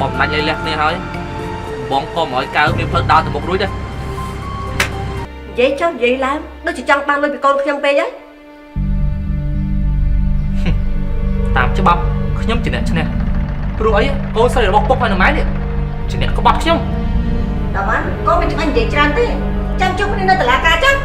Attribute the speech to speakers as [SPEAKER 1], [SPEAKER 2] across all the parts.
[SPEAKER 1] បំណាច់ឲ្យលះគ្នាហើយបងក៏មិនឲ្យកើមានផ្លូវដើរទៅមុខរួចដែរ
[SPEAKER 2] និយាយចុះនិយាយឡើងដូចជាចង់បានលុយពីកូនខ្ញុំពេកហ៎
[SPEAKER 1] តាមច្បាប់ខ្ញុំជាអ្នកឈ្នះព្រោះអីកូនស្រីរបស់ពុកហើយនៅម៉ែនេះជាអ្នកក្បត់ខ្ញុំ
[SPEAKER 2] ដល់បានកូនមិនច្បាស់និយាយច្រើនទេចាំជួបគ្នានៅតុលាការចឹង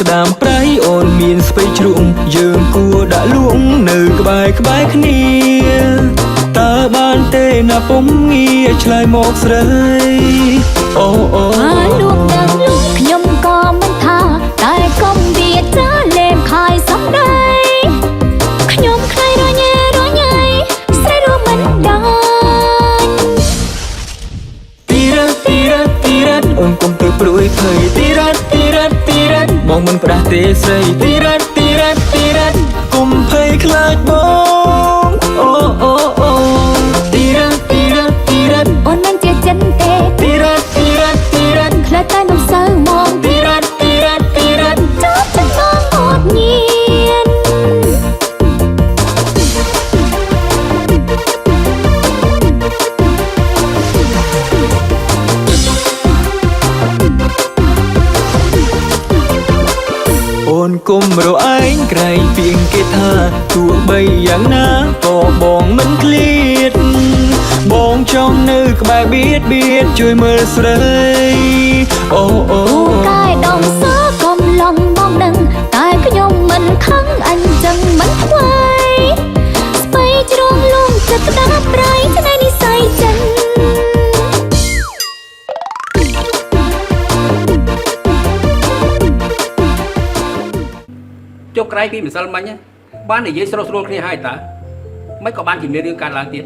[SPEAKER 3] ក្តាមប្រៃអូនមានស្ពៃជ្រុំយើងគួរដាក់លួងនៅក្បែរគ្នាតើបានទេណាពុំងារឆ្លើយមកស្រីអូអូ
[SPEAKER 4] លួងដឹងលួងខ្ញុំក៏មិនថាតែកុំវាចាលេមខាយសំដីខ្ញុំខ្លាយរញ៉េស្រីរួមមិនដាច់
[SPEAKER 3] ទីរ៉ាអូនកុំទៅព្រួយភ័យទីរ៉ាបងមិនផ្ដាស់ទេស្រីទីរ៉ាកុំភ័យខ្លាចបងអូទីរ៉ា
[SPEAKER 4] អូនមិនជាចិនទេ
[SPEAKER 3] ទីរ៉ា
[SPEAKER 4] ខ្លាចតែមិនសូវមក
[SPEAKER 3] ទីរ៉ា
[SPEAKER 4] ចាប់ចិត្តមកអត់ញៀន
[SPEAKER 3] អូនគុំរឯងក្រែងពីងគេថាទោះបីយ៉ាងណាក៏បងមិនឃ្លាតបងចង់នៅក្បែរបៀតជួយមើលស្រីអូ
[SPEAKER 4] កាយដងសកំឡុងបងដឹងតែខ្ញុំមិនខឹងអញ្ចឹងមិនខ្វាយស្បៃជ្រុងលងចិត្តក្តាប់ប្រៃឆ្នៃនិស័យចិន
[SPEAKER 1] ចុះក្រែងពីម្សិលមិញបាននិយាយស្រួលគ្នាហើយតើមិនក៏បានជំនាញរឿងការឡើងទៀត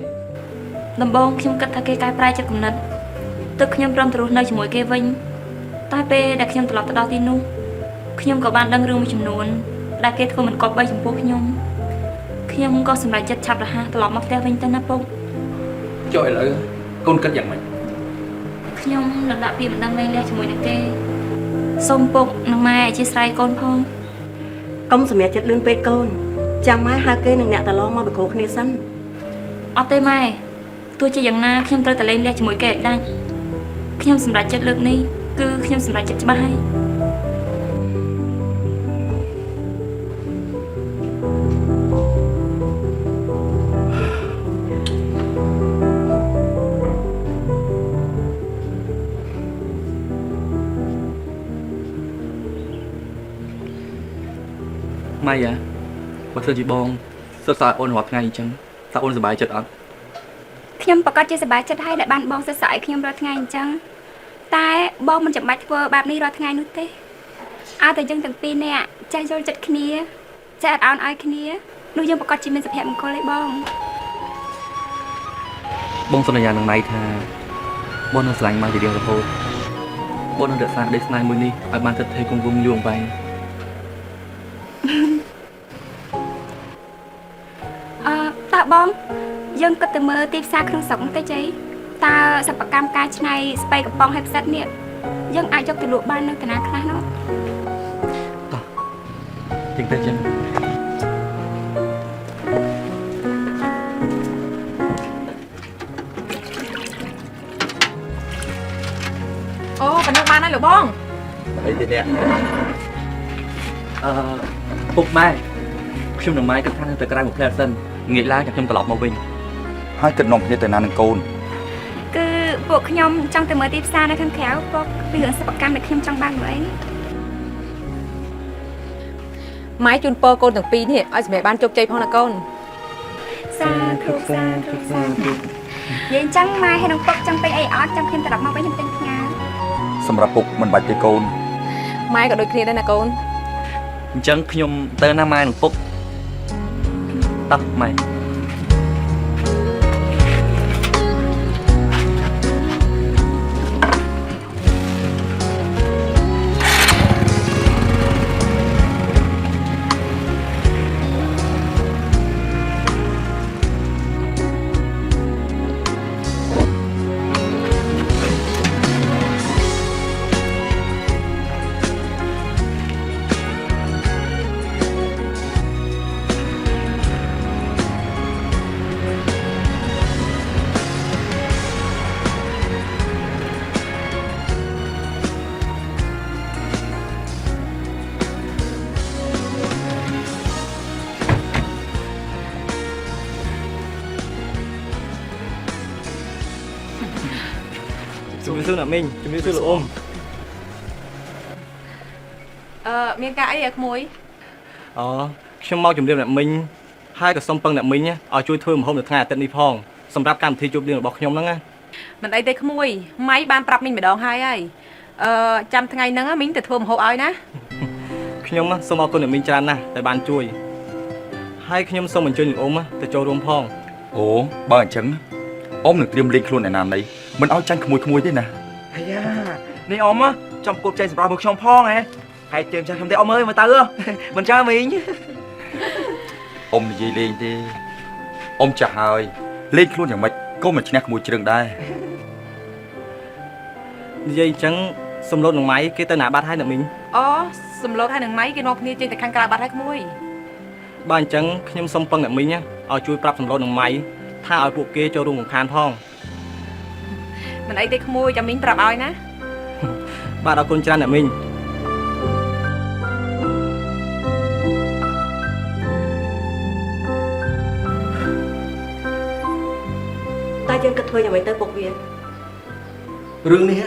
[SPEAKER 2] ដំបូងខ្ញុំគិតថាគេកែប្រែចិត្តគំនិតទើបខ្ញុំព្រមទៅរស់នៅជាមួយគេវិញតែពេលដែលខ្ញុំត្រឡប់ទៅដល់ទីនោះខ្ញុំក៏បានដឹងរឿងមួយចំនួនដែលគេធ្វើមិនគប្បីចំពោះខ្ញុំក៏សម្រេចចិត្តឆាប់រហ័សត្រឡប់មកផ្ទះវិញទៅណាពុក
[SPEAKER 1] ចុះឥឡូវកូនគិតយ៉ាងម៉េច
[SPEAKER 2] ខ្ញុំនឹងដាក់ពាក្យបណ្ដឹងលែងលះជាមួយនឹងគេសូមពុកនិងម៉ែអធិស្ឋានកូនផងកុំសម្រាប់ចិត្តលឿនពេកកូនចាំម៉ែហៅគេនឹងអ្នកតឡងមកបកគោគ្នាសិនអត់ទេម៉ែទោះជាយ៉ាងណាខ្ញុំត្រូវតែលែងលះជាមួយគេឲ្យដាច់ខ្ញុំសម្រេចចិត្តលើកនេះគឺខ្ញុំសម្រេចចិត្តច្បាស់ហើយ
[SPEAKER 1] ម៉ៃបើធ្វើជាបងសិក្សាអូនរាល់ថ្ងៃអញ្ចឹងតើអូនសប្បាយចិត្តអត់
[SPEAKER 4] ខ្ញុំប្រកាសជាសប្បាយចិត្តហើយដែលបានបងសិក្សាឲ្យខ្ញុំរាល់ថ្ងៃអញ្ចឹងតែបងមិនចាំបាច់ធ្វើបែបនេះរាល់ថ្ងៃនោះទេឲ្យតែយើងទាំងពីរនាក់ចេះយល់ចិត្តគ្នាចេះអត់ឱនឲ្យគ្នានោះយើងប្រកាសជាមានសុភមង្គលឯ
[SPEAKER 1] បងសន្យានឹងម៉ៃថាបងនឹងស្រឡាញ់ម៉ៃជារៀងរហូតបងនឹងរក្សាក្តីស្នេហ៍មួយនេះឲ្យបានស្ថិតស្ថេរគង់វង្សយូរអង្វែង
[SPEAKER 4] តើបងយើងគិតទៅមើលទីផ្សារក្នុងស្រុកនោះទៅជ័យតើសិប្បកម្មការច្នៃស្ពៃកំប៉ុងហើយផ្សិតនេះយើងអាចយកទៅលក់បាននៅកណាខ្លះនោះ
[SPEAKER 1] តោះជាងទៅចឹង
[SPEAKER 5] អូប៉ុណ្ណឹងបានហើយលោកបង
[SPEAKER 1] អីទៀតអ្នកពុកម៉ែខ្ញុំនឹងម៉ែគិតថាទៅក្រៅមួយផ្លែសិនងាកឡើងចាំខ្ញុំត្រឡប់មកវិញ
[SPEAKER 6] ហើយគិតនាំគ្នាទៅណានឹងកូន
[SPEAKER 4] គឺពួកខ្ញុំចង់ទៅមើលទីផ្សារនៅខាងក្រៅពួកពីរឿងសិប្បកម្មដែលខ្ញុំចង់បានមកអី
[SPEAKER 5] ម៉ែជូនពរកូនទាំងពីរនេះឲ្យសម្រាប់បានជោគជ័យផងណាកូន
[SPEAKER 4] សាធុនិយាយអញ្ចឹងម៉ែហើយនឹងពុកចង់ទៅអីអត់ចាំខ្ញុំត្រឡប់មកវិញខ្ញុំទិញផ្ញើ
[SPEAKER 6] សម្រាប់ពុកមិនបាច់ទេកូន
[SPEAKER 5] ម៉ែក៏ដូចគ្នាដែរណាកូន
[SPEAKER 1] អញ្ចឹងខ្ញុំទៅណាម៉ែនឹងពុកតោះម៉ែ
[SPEAKER 3] ជំរាបសួរអ្នកមីងជំរាបសួរលោកអ៊ំ
[SPEAKER 5] មានការអីក្មួយ
[SPEAKER 1] អូខ្ញុំមកជំរាបអ្នកមីងហើយក៏សុំពឹងអ្នកមីងឲ្យជួយធ្វើម្ហូបនៅថ្ងៃអាទិត្យនេះផងសម្រាប់កម្មវិធីជួបលៀងរបស់ខ្ញុំហ្នឹងណា
[SPEAKER 5] មិនអីទេក្មួយម៉ៃបានប្រាប់មីងម្ដងហើយចាំថ្ងៃហ្នឹងមីងទៅធ្វើម្ហូបឲ្យណា
[SPEAKER 1] ខ្ញុំសូមអរគុណអ្នកមីងច្រើនណាស់ដែលបានជួយហើយខ្ញុំសូមអញ្ជើញលោកអ៊ំទៅចូលរួមផង
[SPEAKER 6] អូបើអញ្ចឹងអ៊ំនឹងត្រៀមលេងខ្លួនឯណានៃមិនឲ្យចាញ់ក្មួយទេណា
[SPEAKER 7] អាយ៉ានេះអ៊ំចំគប់ចៃសម្រាប់មកខ្ញុំផងហ៎ហើយត្រៀមចាស់ខ្ញុំទេអ៊ំអើយមកទៅមិនចាំមីង
[SPEAKER 6] អ៊ំនិយាយលេងទេអ៊ំចាស់ហើយលេងខ្លួនយ៉ាងម៉េចក៏មិនឈ្នះក្មួយជ្រឹងដែរ
[SPEAKER 1] និយាយអញ្ចឹងសំឡូតនឹងម៉ៃគេទៅណាបាត់ហើយអ្នកមីង
[SPEAKER 5] អូសំឡូតហើយនឹងម៉ៃគេនាំគ្នាចេញទៅខាងក្រៅបាត់ហើយក្មួយ
[SPEAKER 1] បើអញ្ចឹងខ្ញុំសូមពឹងអ្នកមីងឲ្យជួយប្រាប់សំឡូតនឹងម៉ៃថាឲ្យពួកគេចូលរួមរំខានផង
[SPEAKER 5] មិនអីទេក្មួយចាំមីងប្រាប់ឲ្យណា
[SPEAKER 1] បាទអរគុណច្រើនអ្នកមីង
[SPEAKER 2] តែយើងគិតធ្វើយ៉ាងម៉េចទៅពុកវា
[SPEAKER 8] រឿងនេះ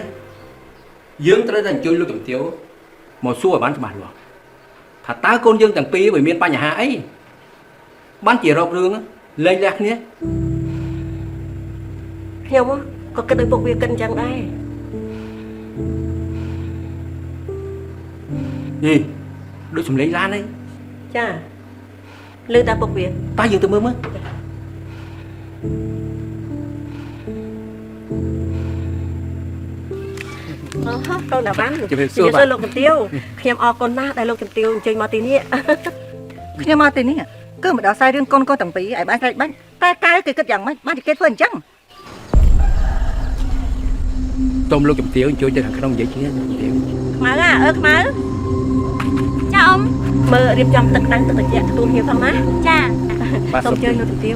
[SPEAKER 8] យើងត្រូវតែអញ្ជើញលោកជំទាវមកសួរឲ្យបានច្បាស់លាស់ថាតើកូនយើងទាំងពីរវាមានបញ្ហាអីបានជារករឿងលែងលះគ្នា
[SPEAKER 2] ខ្ញុំក៏គិតឲ្យពុកវាគិតអញ្ចឹងដែរ
[SPEAKER 8] យីដូចសំឡេងឡានអី
[SPEAKER 2] ចាលើតែពុកវា
[SPEAKER 8] តើយើងទៅមើលមើល
[SPEAKER 2] អូហ៎កូនតាវ៉ាន់
[SPEAKER 8] ជំរាបសួរ
[SPEAKER 2] លោកជំទាវខ្ញុំអរគុណណាស់ដែលលោកជំទាវអញ្ជើញមកទីនេះ
[SPEAKER 9] ខ្ញុំមកទីនេះគឺមកដល់ខ្សែរឿងកូនទាំងពីរឲ្យបានស្រេចបាច់តែកែគេគិតយ៉ាងម៉េចបានគេធ្វើអញ្ចឹង
[SPEAKER 8] តុំលោកជំទាវអញ្ជើញទៅខាងក្នុងនិយាយគ្នាជំទាវ
[SPEAKER 2] ខ្មៅខ្មៅ
[SPEAKER 4] ចាអ៊ំ
[SPEAKER 2] មើលរៀបចំទឹកក្តៅទឹកត្រជាក់ទទួលភ្ញៀវផងណា
[SPEAKER 4] ចា
[SPEAKER 1] បាទ
[SPEAKER 2] សូមអញ្ជើញលោកជំទាវ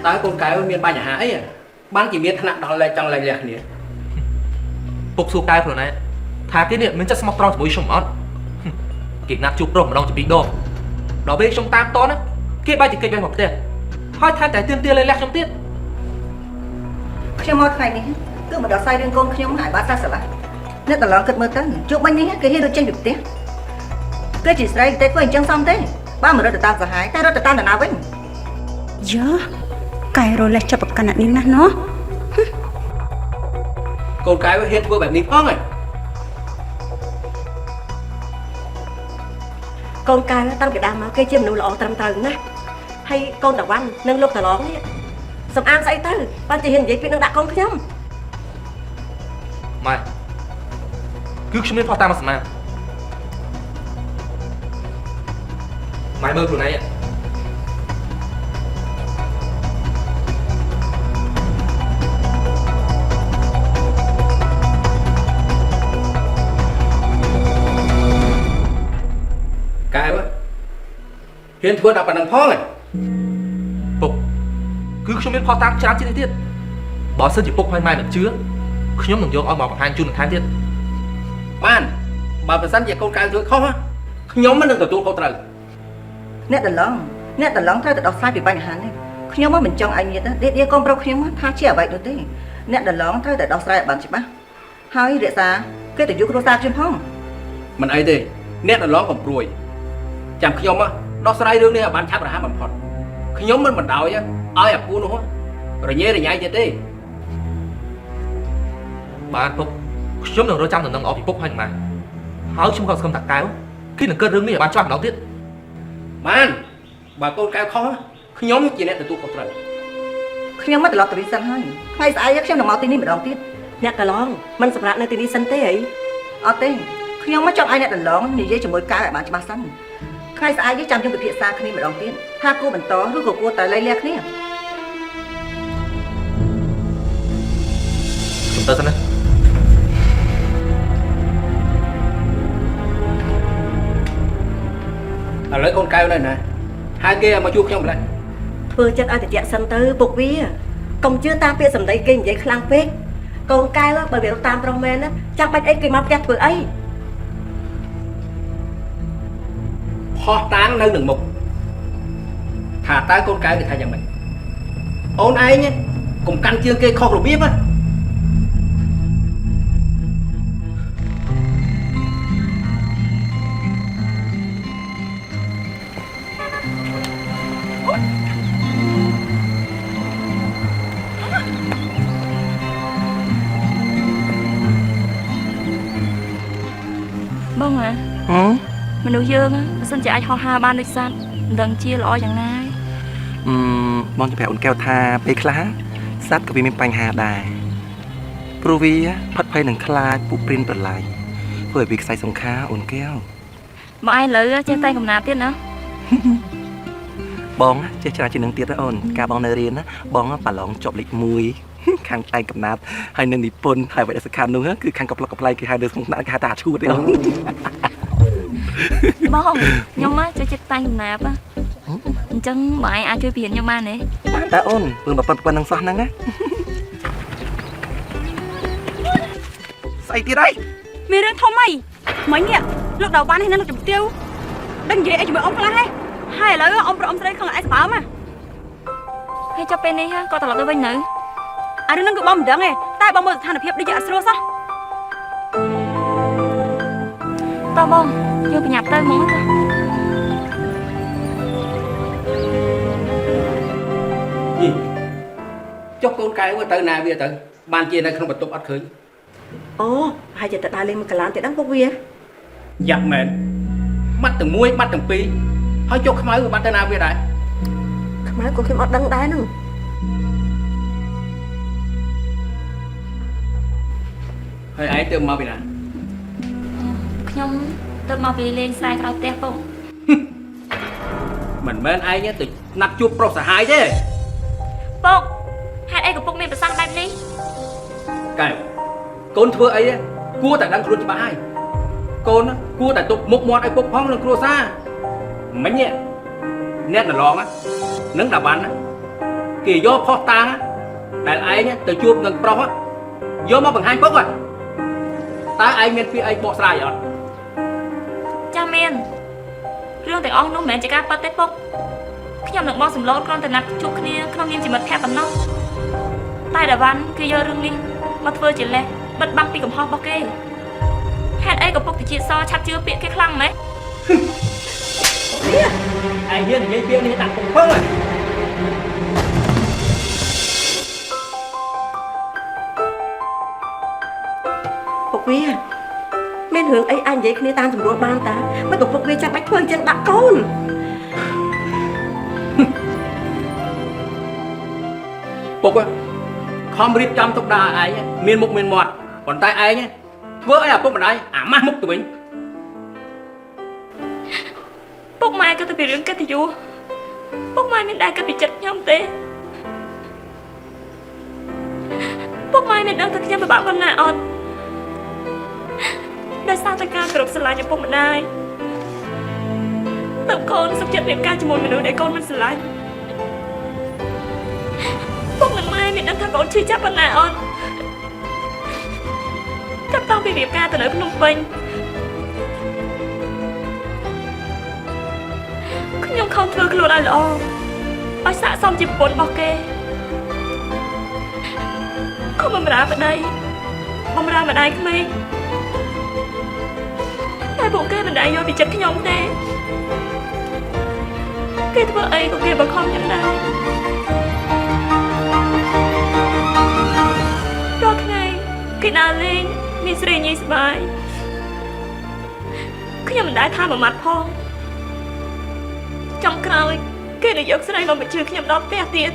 [SPEAKER 8] តើកូនកែវមានបញ្ហាអីបានជាមានថ្នាក់ដល់លែងចង់លែងលះគ្នា
[SPEAKER 7] ពុកសួរកែខ្លួនឯងថាគេនេះមានចិត្តស្មោះត្រង់ជាមួយខ្ញុំអត់គេណាត់ជួបប្រុសម្ដងជាពីរដងដល់ពេលខ្ញុំតាមតណាគេបែរជាគេចបែរមកផ្ទះហើយថែមតែទៀមទាលែងលះខ្ញុំទៀត
[SPEAKER 9] ខ្ញុំមកថ្ងៃនេះគឺមកដល់ខ្សែរឿងកូនខ្ញុំឲ្យបានស្រេចស្រឡះអ្នកតឡងគិតមើលទៅជួបបាញ់នេះគេហ៊ានរត់ចេញពីផ្ទះគេជាស្រីតែធ្វើអញ្ចឹងសមទេបើមិនរត់ទៅតាមសហាយតែរត់ទៅតាមតាណាវិញ
[SPEAKER 4] យើកែរលេះចាប់ប្រកាន់អ្នកនេះណាស់ណោះ
[SPEAKER 8] កូនកែវហ៊ានធ្វើបែបនេះផងហ៎
[SPEAKER 2] កូនកែតាំងពីដើមមកគេជាមនុស្សល្អត្រឹមត្រូវណាស់ហើយកូនតាវ៉ាន់និងលោកតាឡងនេះសំអាងស្អីទៅបានជាហ៊ាននិយាយពីនឹងដាក់កូនខ្ញុំ
[SPEAKER 7] ម៉ែគឺខ្ញុំមានផោះតាមមកស្មានម៉ែមើលខ្លួនឯង
[SPEAKER 8] កែវហ៊ានធ្វើដល់ប៉ុណ្ណឹងផងហ៎
[SPEAKER 7] ពុកគឺខ្ញុំមានផោះតាមច្រើនជាងនេះទៀតបើសិនជាពុកហើយម៉ែមិនជឿខ្ញុំនឹងយកឲ្យមកបង្ហាញជូនបន្ថែមទៀត
[SPEAKER 8] បានបើប្រសិនជាកូនកែវធ្វើខុសខ្ញុំមិននឹងទទួលខុសត្រូវ
[SPEAKER 9] អ្នកតឡងត្រូវតែដោះស្រាយពីបញ្ហានេះខ្ញុំមិនចង់ឲ្យញាតិដេកដៀកូនប្រុសខ្ញុំថាជាអ្វីនោះទេអ្នកតឡងត្រូវតែដោះស្រាយឲ្យបានច្បាស់ហើយរក្សាគេទៅយកគ្រួសារខ្ញុំផង
[SPEAKER 8] មិនអីទេអ្នកដល់ឡងកំព្រួយចាំខ្ញុំដោះស្រាយរឿងនេះឲ្យបានឆាប់រហ័សបំផុតខ្ញុំមិនបណ្ដោយឲ្យអាពូនោះរញ៉េរញ៉ៃទៀតទេ
[SPEAKER 7] បានពុកខ្ញុំនឹងរកចាំដំណឹងអស់ពីពុកហើយម៉ែហើយខ្ញុំក៏សង្ឃឹមថាកែវគេនឹងកើតរឿងនេះឲ្យបានច្បាស់ម្ដងទៀត
[SPEAKER 8] បានបើកូនកែវខុសខ្ញុំជាអ្នកទទួលខុសត្រូវ
[SPEAKER 9] ខ្ញុំមកត្រឡប់ទៅវិញសិនហើយថ្ងៃស្អែកខ្ញុំនឹងមកទីនេះម្ដងទៀត
[SPEAKER 2] អ្នកតាឡងមិនសម្រាប់នៅទីនេះសិនទេអី
[SPEAKER 9] អត់ទេខ្ញុំមកចង់ឲ្យអ្នកតឡងនិយាយជាមួយកៅឲ្យបានច្បាស់សិនថ្ងៃស្អែកនេះចាំយើងពិភាក្សាគ្នាម្ដងទៀតថាគួរបន្តឬក៏គួរតែលែងលះគ្នា
[SPEAKER 7] ខ្ញុំទៅសិនណា
[SPEAKER 8] ឥឡូវកូនកែវនៅណាហើយគេឲ្យមកជួបខ្ញុំម្ល៉េះ
[SPEAKER 2] ធ្វើចិត្តឲ្យត្រជាក់សិនទៅពុកវាកុំជឿតាមពាក្យសម្ដីគេនិយាយខ្លាំងពេកកូនកែវបើវារត់តាមប្រុសមែនណាចាំបាច់អីគេមកផ្ទះធ្វើអី
[SPEAKER 8] ផោះតាំងនៅនឹងមុខថាតើកូនកែវគេថាយ៉ាងម៉េចអូនឯង កុំកាន់ជើងគេខុសរបៀបណា
[SPEAKER 2] បងហ៎មនុស្សយើងបើសិនជាអាចហោះហើរបានដូចសត្វមិនដឹងជាល្អយ៉ាងណា
[SPEAKER 10] បងจะប្រាប់អូនកែវថាពេលខ្លះសត្វក៏វាមានបញ្ហាដែរព្រោះវាផិតភ័យនឹងខ្លាចពួកព្រិនប្រឡាយធ្វើឲ្យវាខ្សែសង្ខាអូនកែវ
[SPEAKER 2] បងឯងលើចេះតែកំណាព្យទៀតណា
[SPEAKER 10] បងចេះច្រើនជាងនឹងទៀតណាអូនកាលបងនៅរៀនណាបងប្រឡងជាប់លេខ1 ខាងតែកំណាប់ហើយនៅនិពន្ធហើយអ្វីដែលសំខាន់នោះគឺខាងកប្លុកកប្លែកគេហៅនៅក្នុងថ្នាក់គេហៅថាឈួតទេអូន
[SPEAKER 2] បងខ្ញុំចេះចិត្តតែកំណាព្យអញ្ចឹងបងឯងអាចជួយបរៀនខ្ញុំបានទេ
[SPEAKER 10] តើអូនពើប៉ុណ្ណឹងសោះហ្នឹងណាស្អីទៀតហើយ
[SPEAKER 5] មានរឿងធំអីមិញនេះលោកដល់បានហើយនៅលោកជំទាវដឹងនិយាយអីជាមួយអ៊ំខ្លះហើយឥឡូវអ៊ំប្រុសអ៊ំស្រីខឹងឯស្បើម
[SPEAKER 2] ហើយចុះពេលនេះក៏ត្រឡប់ទៅវិញនៅ
[SPEAKER 5] អារឿងហ្នឹងគឺបងមិនដឹងទេតែបងមើលស្ថានភាពដូចជាអត់ស្រួលសោះ
[SPEAKER 2] តើបងយកប្រញាប់ទៅហ្មងទៅ
[SPEAKER 8] ចុះកូនកែវទៅណាវាទៅបានជានៅក្នុងបន្ទប់អត់ឃើញ
[SPEAKER 9] អូហើយចិត្តទៅដើរលេងមួយកន្លានទៀតហ្នឹងពុកវា
[SPEAKER 8] យ៉ាប់មែនបាត់ទាំងមួយបាត់ទាំងពីរហើយចុះខ្មៅវាបាត់ទៅណាវាដែរ
[SPEAKER 9] ខ្មៅក៏ខ្ញុំអត់ដឹងដែរហ្នឹង
[SPEAKER 8] ហើយឯងទៅមកពីណា
[SPEAKER 2] ខ្ញុំទៅមកពីលេងស្រែក្រោយផ្ទះពុក
[SPEAKER 8] មិនមែនឯងទៅណាត់ជួបប្រុសសាហាយទេ
[SPEAKER 2] ពុកហេតុអីក៏ពុកមានប្រសាសន៍បែបនេះ
[SPEAKER 8] កែវកូនធ្វើអីគួរតែដឹងខ្លួនច្បាស់ហើយកូនគួរតែទុកមុខមាត់ឲ្យពុកផងនឹងគ្រួសារមិញអ្នកណឡងនឹងតាបានគេយកផុសតាងដែលឯងទៅជួបនឹងប្រុសយកមកបង្ហាញពុកតើឯងមានពាក្យអីបកស្រាយអត់
[SPEAKER 2] ចាមានរឿងទាំងអស់នោះមិនមែនជាការប៉ັດទេពុកខ្ញុំនឹងបងសំឡូតគ្រាន់តែណាត់ជួបគ្នាក្នុងនាមជាមិត្តភក្តិប៉ុណ្ណោះតែតាវ៉ាន់គឺយករឿងនេះមកធ្វើជាលេសបិទបាំងពីកំហុសរបស់គេហេតុអីក៏ពុកតិចសឆាប់ជឿពាក្យគេខ្លាំងម៉េច
[SPEAKER 8] ឯងហ៊ាននិយាយពាក្យនេះដាក់ពុកពឹង
[SPEAKER 9] ពុកវាមានរឿងអីអាចនិយាយគ្នាតាមសម្រួលបានតាមិនក៏ពុកវាចាំបាច់ធ្វើអញ្ចឹងដាក់កូន
[SPEAKER 8] ពុកខំរៀបចំទុកដាក់ឯងមានមុខមានមាត់ប៉ុន្តែឯងធ្វើអីអាពុកម្ដាយអាម៉ាស់មុខទៅវិញ
[SPEAKER 2] ពុកម៉ែក៏ទៅពីរឿងកិត្តិយសពុកម៉ែមានដែរគិតពីចិត្តខ្ញុំទេពុកម៉ែមានដឹងថាខ្ញុំពិបាកប៉ុណ្ណាអត់ដោយសារតែការគ្រប់ស្រឡាញ់ឪពុកម្ដាយតើកូនសុខចិត្តរៀបការជាមួយមនុស្សដែលកូនមិនស្រឡាញ់ពុកនិងម៉ែមានដឹងថាកូនឈឺចាប់ប៉ុណ្ណាអត់ចាប់តាំងពីរៀបការទៅនៅភ្នំពេញខ្ញុំខំធ្វើខ្លួនឲ្យល្អឲ្យស័ក្តិសមជាប្រពន្ធរបស់គេខំបម្រើប្តីបម្រើម្ដាយក្មេងតែពួកគេមិនដែលយល់ពីចិត្តខ្ញុំទេគេធ្វើអីក៏គេបង្ខំខ្ញុំដែររាល់ថ្ងៃគេដើរលេងមានស្រីញីសប្បាយខ្ញុំមិនដែលថាមួយម៉ាត់ផងចុងក្រោយគេនឹងយកស្រីមកបញ្ជឿខ្ញុំដល់ផ្ទះទៀត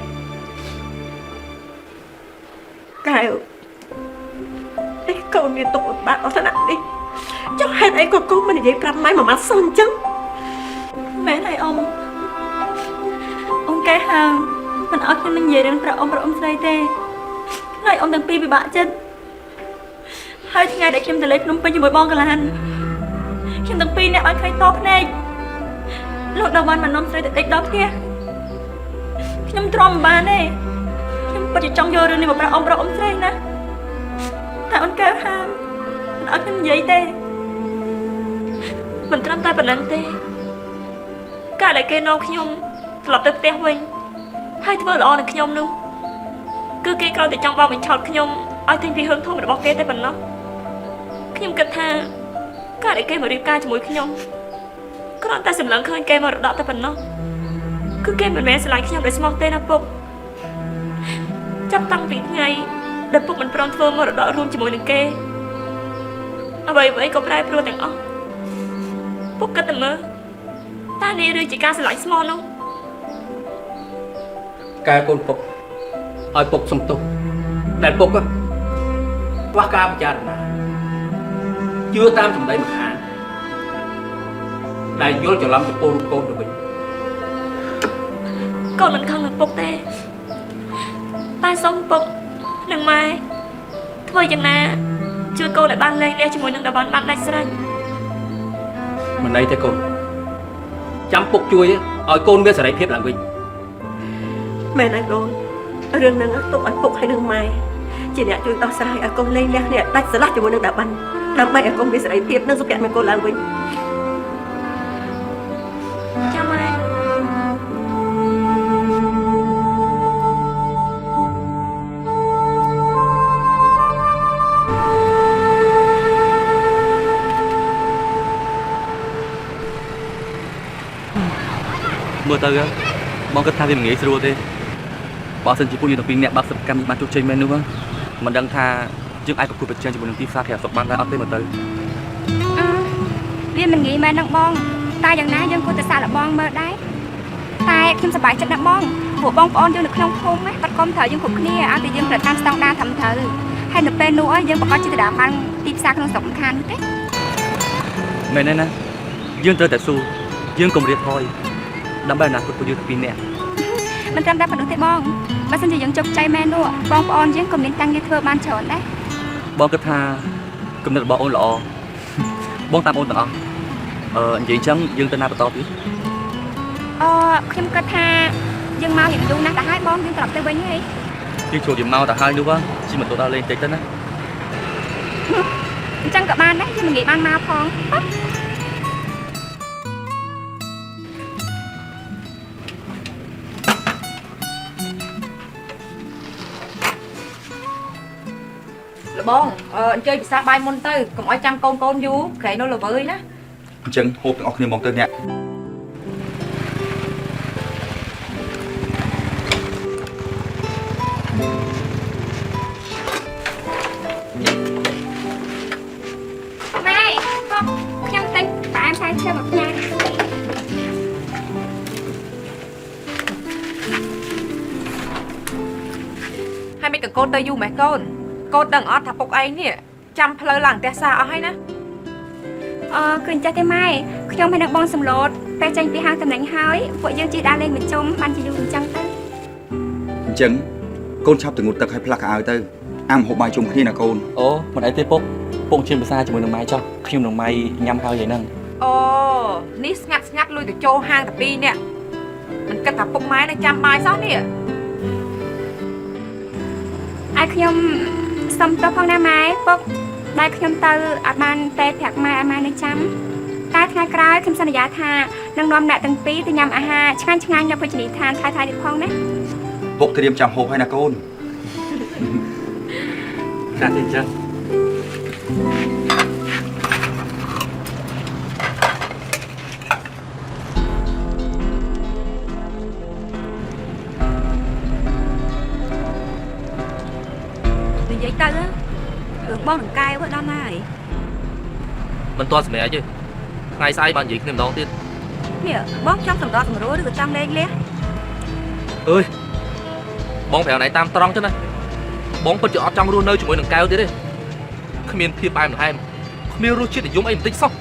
[SPEAKER 9] កែវឯងកូនមានទុកបាក់អស់ថ្នាក់នេះចុះហេតុអីក៏កូនមិននិយាយប្រាប់ម៉ែមួយម៉ាត់សោះអញ្ចឹង
[SPEAKER 2] មែនហើយអ៊ំកែហាមិនអត់ខ្ញុំនឹងនិយាយរឿងប្រាប់អ៊ំស្រីទេហើយអ៊ំទាំងពីរពិបាកចិត្តហើយថ្ងៃដែលខ្ញុំទៅលេងភ្នំពេញជាមួយបងកលានខ្ញុំទាំងពីរអ្នកអត់ឃើញតភ្នែកលោកដល់បានមកនាំស្រីទៅដេកដល់ផ្ទះខ្ញុំទ្រាំមិនបានទេខ្ញុំពិតជាចង់យករឿងនេះមកប្រាប់អ៊ំស្រីណាតែអូនកែហាមិនអត់ខ្ញុំនិយាយទេមិនត្រឹមតែប៉ុណ្្នឹងទេកាលដែលគេនាំខ្ញុំត្រឡប់ទៅផ្ទះវិញហើយធ្វើល្អនឹងខ្ញុំនោះ គឺគេគ្រាន់តែចង់បោកបញ្ឆោតខ្ញុំឲ្យទិញពីហឹងធំរបស់គេតែប៉ុណ្ណោះខ្ញុំគិតថាការដែលគេមករៀបការជាមួយខ្ញុំគ្រាន់តែសម្លឹងឃើញគេមករដកតែប៉ុណ្ណោះគឺគេមិនមែនស្រឡាញ់ខ្ញុំដោយស្មោះទេណាពុកចាប់តាំងពីថ្ងៃដែលពុកមិនព្រមធ្វើមរតករួមជាមួយនឹងគេអ្វីៗក៏ប្រែប្រួលទាំងអស់ពុកគិតតែមើលតើនេះឬជាការស្រឡាញ់ស្មោះនោះ
[SPEAKER 8] កែកូនពុកឲ្យពុកសំទោសដែលពុកខ្វះការពិចារណាជឿតាមសម្ដីម្ខាងដែលយល់ច្រឡំចំពោះរូបកូនទៅវិញ
[SPEAKER 2] កូនមិនខឹងនឹងពុកទេតែសុំពុកនិងម៉ែធ្វើយ៉ាងណាជួយកូនឲ្យបានលែងលះជាមួយនឹងតំបន់បានដាច់ស្រេច
[SPEAKER 8] មិនអីទេកូនចាំពុកជួយឲ្យកូនមានសេរីភាពឡើងវិញ
[SPEAKER 2] មែនហើយកូនរឿងហ្នឹងទុកឲ្យពុកហើយនឹងម៉ែជាអ្នកជួយដោះស្រាយឲ្យកូនលែងលះគ្នាដាច់ស្រឡះជាមួយនឹងតំបន់ដើម្បីឲ្យកូនមានសេរីភាពនិងសុភមង្គលឡើងវិញចាំម៉ែ
[SPEAKER 1] មើលទៅបងគិតថាវាមិនងាយស្រួលទេបើសិនជាពួកយើងទាំងពីរនាក់បើកសិប្បកម្មបានជោគជ័យមែននោះមិនដឹងថាយើងអាចប្រកួតប្រជែងជាមួយនឹងទីផ្សារក្រៅស្រុកបានដែរអត់ទេមើលទៅ
[SPEAKER 4] វាមិនងាយមែននឹងបងតែយ៉ាងណាយើងគួរតែសាកល្បងមើលដែរតែខ្ញុំសប្បាយចិត្តណាស់បងព្រោះបងប្អូនយើងនៅក្នុងភូមិហ្នឹងបាត់គុំត្រូវយើងគ្រប់គ្នាឲ្យតែយើងប្រកាន់ស្តង់ដារត្រឹមត្រូវហើយនៅពេលនោះយើងប្រកាសជាទៅដល់បានទីផ្សារក្នុងស្រុកមិនខាននោះទេ
[SPEAKER 1] មែនទេណាយើងត្រូវតែស៊ូយើងកុំរៀបថយដើម្បីអនាគតពួកយើងទាំងពីរនាក់
[SPEAKER 4] មិនត្រឹមតែប៉ុណ្ណោះទេបងបើសិនជាយើងជោគជ័យមែននោះបងប្អូនយើងក៏មានតាំងងារធ្វើបានច្រើនដែរ
[SPEAKER 1] បងគិតថាគំនិតរបស់អូនល្អបងតាមអូនទាំងអស់និយាយអញ្ចឹងយើងទៅណាបន្តទៀត
[SPEAKER 4] ខ្ញុំគិតថាយើងមករៀនយូរណាស់ទៅហើយបងយើងត្រឡប់ទៅវិញហើយ
[SPEAKER 1] យើងចូលយើងមកទៅហើយនោះជិះម៉ូតូដល់លេងតិចទៅណា
[SPEAKER 4] អញ្ចឹងក៏បានដែរយើងមិនងាយបានមកផង
[SPEAKER 5] បងអញ្ជើញពិសាបាយមុនទៅកុំឲ្យចាំកូនកូនយូរក្រែងនោះល្វើយណា
[SPEAKER 6] អញ្ចឹងហូបទាំងអស់គ្នាមកទៅអ្នក
[SPEAKER 4] ម៉ែខ្ញុំទិញផ្អែមឆាឈើមកផ្ញើ
[SPEAKER 5] ហើយមិនកកូនទៅយូរម៉េះកូនកូនដឹងអត់ថាពុកឯងនេះចាំផ្លូវឡើងផ្ទះសារអស់ហើយណា
[SPEAKER 4] គឺអញ្ចឹងទេម៉ែខ្ញុំហើយនឹងបងសំឡូតពេលចេញពីហាងតំណែងហើយពួកយើងជិះដើរលេងមួយជុំបានជាយូរអញ្ចឹងទៅ
[SPEAKER 6] អញ្ចឹងកូនឆាប់ទៅងូតទឹកឲ្យផ្លាស់កៅអៅទៅអាមហូបបាយជុំគ្នាណាកូន
[SPEAKER 1] អូមិនអីទេពុកពុកជិះភាសាជាមួយនឹងម៉ែចុះខ្ញុំនឹងម៉ៃញ៉ាំហើយហ្នឹង
[SPEAKER 5] អូនេះស្ងាត់ស្ងាត់លុយទៅចូលហាងតែពីរនាក់មិនគិតថាពុកម៉ែនឹងចាំបាយសោះនេះ
[SPEAKER 4] ឲ្យខ្ញុំសុំទោសផងណាម៉ែពុកដែលខ្ញុំទៅអត់បានតែប្រាប់ម៉ែឲ្យម៉ែនៅចាំតែថ្ងៃក្រោយខ្ញុំសន្យាថានឹងនាំអ្នកទាំងពីរទៅញ៉ាំអាហារឆ្ងាញ់ឆ្ងាញ់នៅភោជនីយដ្ឋានថៃៗទៀតផងណា
[SPEAKER 6] ពុកត្រៀមចាំហូបហើយណាកូន
[SPEAKER 1] ចាស់ទេអញ្ចឹង
[SPEAKER 5] និយាយទៅរឿងបងនឹងកែវដល់ណាហើយ
[SPEAKER 7] មិនទាន់សម្រាប់ទេថ្ងៃស្អែកបាននិយាយគ្នាម្ដងទៀត
[SPEAKER 5] នេះបងចង់សម្រាប់សម្រួលឬក៏ចង់លេងលះ
[SPEAKER 7] អើយបងប្រាប់ណៃតាមត្រង់ទៅណាបងពិតជាអត់ចង់រស់នៅជាមួយនឹងកែវទៀតទេគ្មានភាពផ្អែមល្ហែមគ្មានរសជាតិនិយមអីបន្តិចសោះ